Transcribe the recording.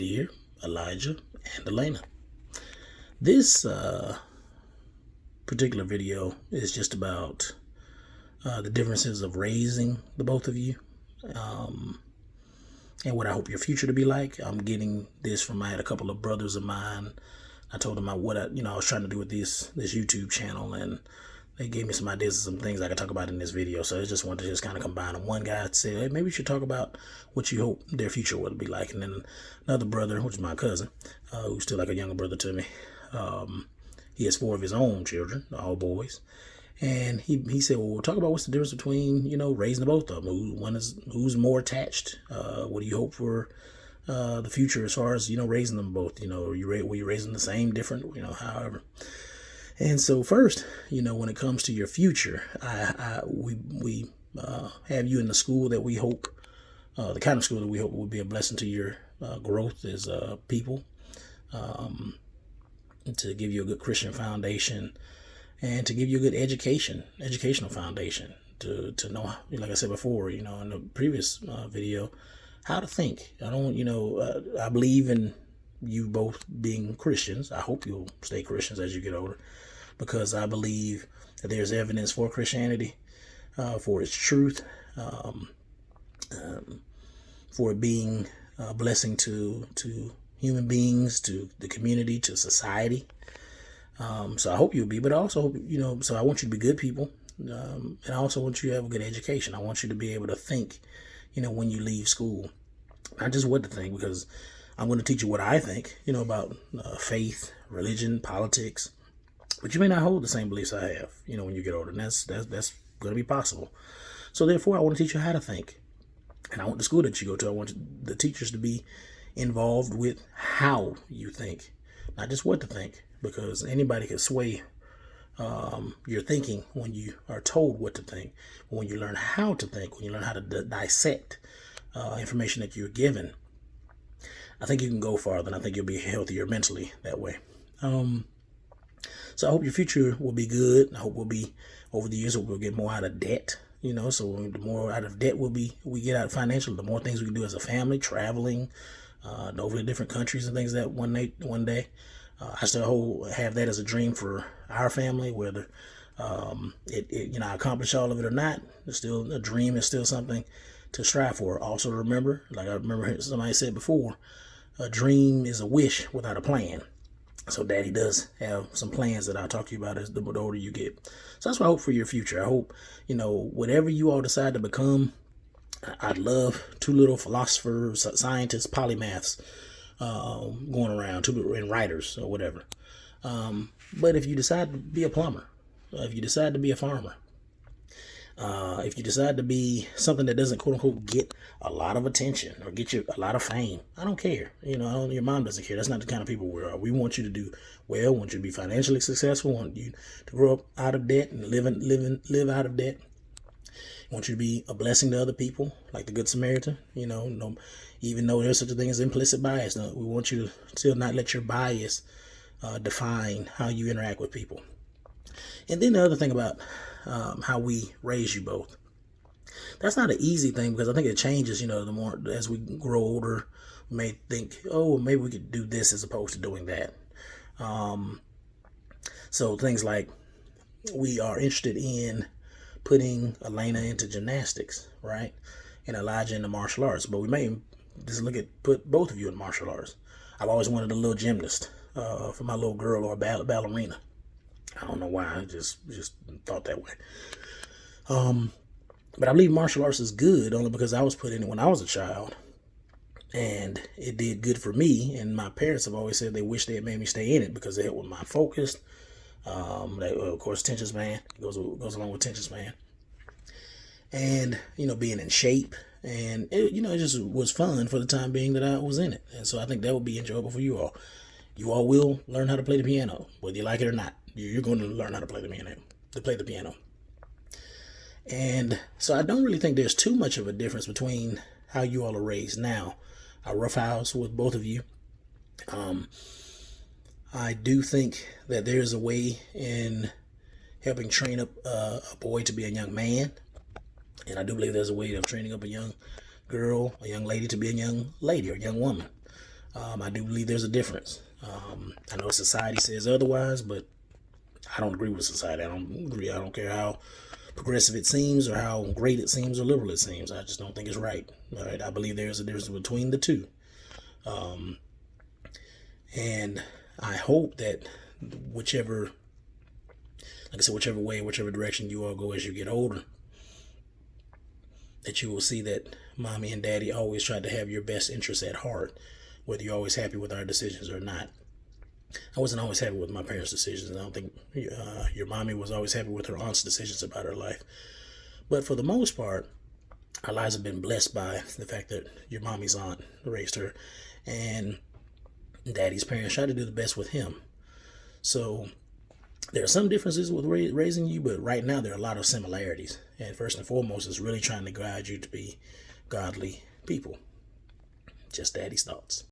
dear Elijah and Elaina. This particular video is just about the differences of raising the both of you, and what I hope your future to be like. I'm getting this from, I had a couple of brothers of mine. I told them I was trying to do with this YouTube channel, and they gave me some ideas of some things I could talk about in this video. So I just wanted to just kind of combine them. One guy said, hey, maybe you should talk about what you hope their future will be like. And then another brother, which is my cousin, who's still like a younger brother to me, he has 4 of his own children, all boys. And he said, well, we'll talk about what's the difference between, raising the both of them. Who's more attached? What do you hope for the future as far as, raising them both? Were you raising the same, different, however. And so first, when it comes to your future, we have you in the school that we hope, the kind of school that we hope will be a blessing to your growth as people, to give you a good Christian foundation, and to give you a good educational foundation, to know, like I said before, in the previous video, how to think. I believe in you both being Christians. I hope you'll stay Christians as you get older, because I believe that there's evidence for Christianity, for its truth, for it being a blessing to human beings, to the community, to society. So I hope you'll be, but I also hope, so I want you to be good people. And I also want you to have a good education. I want you to be able to think, when you leave school, not just what to think, because I'm going to teach you what I think, about faith, religion, politics. But you may not hold the same beliefs I have, when you get older. And that's going to be possible. So therefore, I want to teach you how to think. And I want the school that you go to, I want the teachers to be involved with how you think, not just what to think, because anybody can sway your thinking when you are told what to think. But when you learn how to think, when you learn how to dissect information that you're given, I think you can go farther, and I think you'll be healthier mentally that way. So I hope your future will be good. I hope over the years, we'll get more out of debt, so the more out of debt we get out financially, the more things we can do as a family, traveling, over to different countries and things that one day. I still have that as a dream for our family, whether I accomplish all of it or not. It's still a dream. It's still something to strive for. Also remember, like I remember somebody said before, a dream is a wish without a plan. So Daddy does have some plans that I'll talk to you about as the older you get. So that's what I hope for your future. I hope, whatever you all decide to become, I'd love 2 little philosophers, scientists, polymaths going around, and writers or whatever. But if you decide to be a plumber, if you decide to be a farmer, if you decide to be something that doesn't, quote unquote, get a lot of attention or get you a lot of fame, I don't care. Your mom doesn't care. That's not the kind of people we are. We want you to do well. Want you to be financially successful. Want you to grow up out of debt and live out of debt. Want you to be a blessing to other people, like the Good Samaritan. Even though there's such a thing as implicit bias, we want you to still not let your bias define how you interact with people. And then the other thing about how we raise you both. That's not an easy thing, because I think it changes, the more as we grow older, we may think, oh, well, maybe we could do this as opposed to doing that. So things like, we are interested in putting Elaina into gymnastics, right? And Elijah into martial arts. But we may just put both of you in martial arts. I've always wanted a little gymnast for my little girl, or a ballerina. I don't know why, I just thought that way. But I believe martial arts is good only because I was put in it when I was a child, and it did good for me. And my parents have always said they wish they had made me stay in it because it helped with my focus. Of course, attention span goes along with attention span, and being in shape, and it just was fun for the time being that I was in it. And so I think that would be enjoyable for you all. You all will learn how to play the piano, whether you like it or not. You're going to learn how to play the piano. And so I don't really think there's too much of a difference between how you all are raised now. I roughhouse with both of you. I do think that there's a way in helping train up a boy to be a young man. And I do believe there's a way of training up a young girl, a young lady to be a young lady or young woman. I do believe there's a difference. I know society says otherwise, but I don't agree with society. I don't agree. I don't care how progressive it seems or how great it seems or liberal it seems. I just don't think it's right. All right. I believe there's a difference between the two. And I hope that whichever, like I said, whichever way, whichever direction you all go as you get older, that you will see that mommy and daddy always tried to have your best interests at heart, whether you're always happy with our decisions or not. I wasn't always happy with my parents' decisions. I don't think your mommy was always happy with her aunt's decisions about her life. But for the most part, our lives have been blessed by the fact that your mommy's aunt raised her, and daddy's parents tried to do the best with him. So there are some differences with raising you, but right now there are a lot of similarities. And first and foremost is really trying to guide you to be godly people. Just daddy's thoughts.